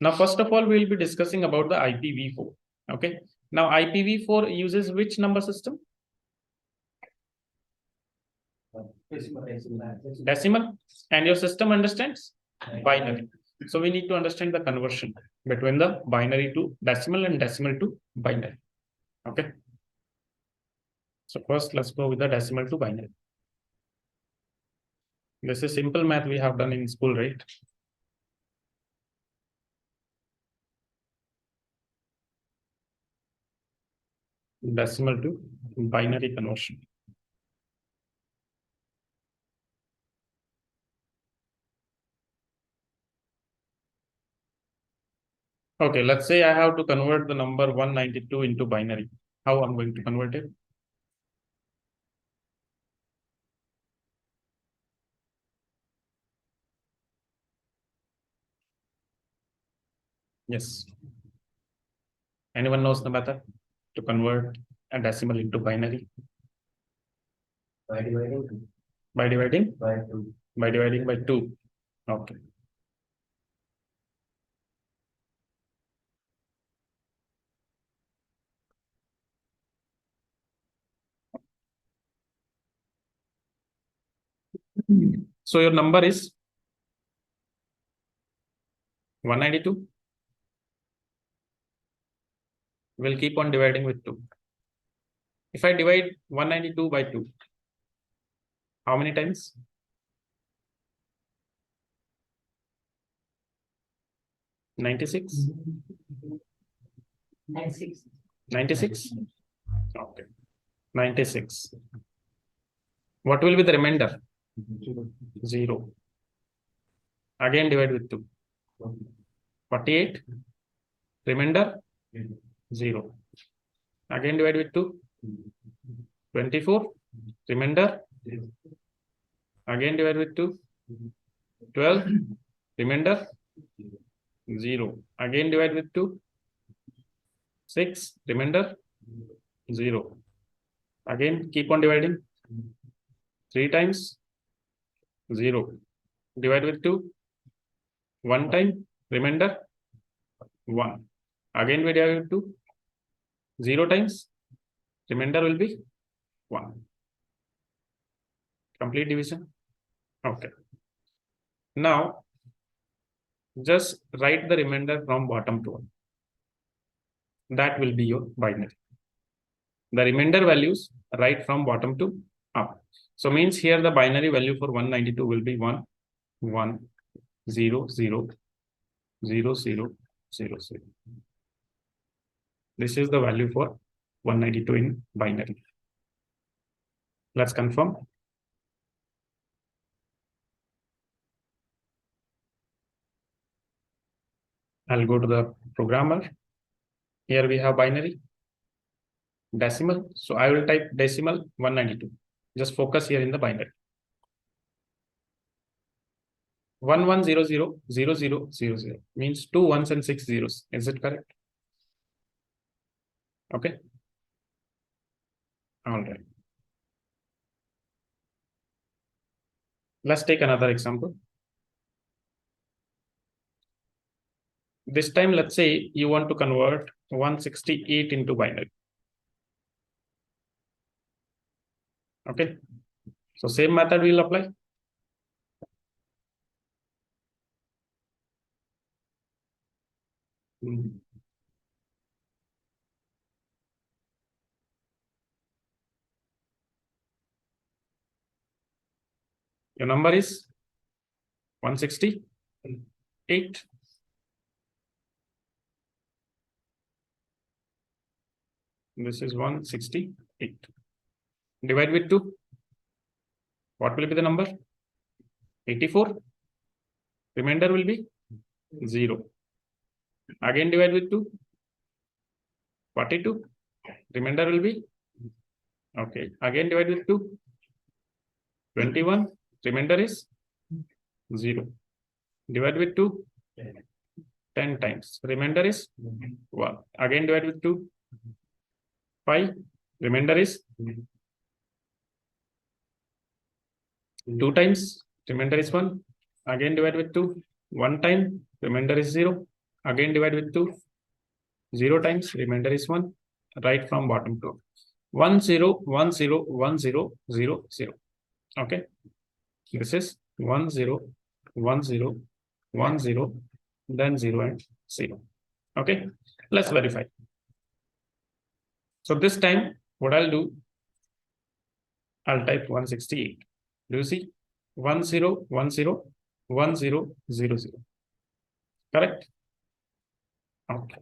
Now, first of all, we will be discussing about the IPv4. Okay. Now, IPv4 uses which number system? Decimal. And your system understands binary. So we need to understand the conversion between the binary to decimal and decimal to binary. Okay. So first, let's go with the decimal to binary. This is simple math we have done in school, right? Decimal to binary conversion. Okay, let's say I have to convert the number 192 into binary. How I'm going to convert it? Yes. Anyone knows the method to convert a decimal into binary? By dividing two. By dividing? By two. By dividing by 2. Okay. So your number is 192. We'll keep on dividing with 2. If I divide 192 by 2, how many times? 96? 96. 96? Okay. 96. What will be the remainder? 0. Again divide with 2. 48. Remainder? 0. Again divide with 2. 24. Remainder? Again divide with 2. 12. Remainder? 0. Again divide with 2. 6. Remainder? 0. Again keep on dividing. 3 times? 0. Divide with 2. 1 time. Remainder? 1. Again we divide with 2. 0 times. Remainder will be 1. Complete division. Okay. Now, just write the remainder from bottom to up. That will be your binary. The remainder values write from bottom to up. So means here the binary value for 192 will be 1, 1, 0, 0, 0, 0, 0, 0. This is the value for 192 in binary. Let's confirm. I'll go to the programmer. Here we have binary, decimal. So I will type decimal 192. Just focus here in the binary. 11000000 means 2 ones and 6 zeros. Is it correct? Okay. All right. Let's take another example. This time, let's say you want to convert 168 into binary. Okay. So same method will apply. Your number is 168. This is 168. Divide with 2. What will be the number? 84. Remainder will be 0. Again divide with 2. 42. Remainder will be, okay. Again divide with 2. 21. Remainder is 0. Divide with 2. 10 times. Remainder is 1. Again divide with 2. 5. Remainder is 2 times. Remainder is 1. Again divide with 2. 1 time. Remainder is 0. Again divide with 2. 0 times, remainder is 1. Right from bottom to 1 0 1 0 1 0 0 0. Okay, this is 1 0 1 0 1 0, then 0 and 0. Okay, let's verify. So this time what I'll do, I'll type 168. Do you see? 1 0 1 0 1 0 0 0. Correct? Okay.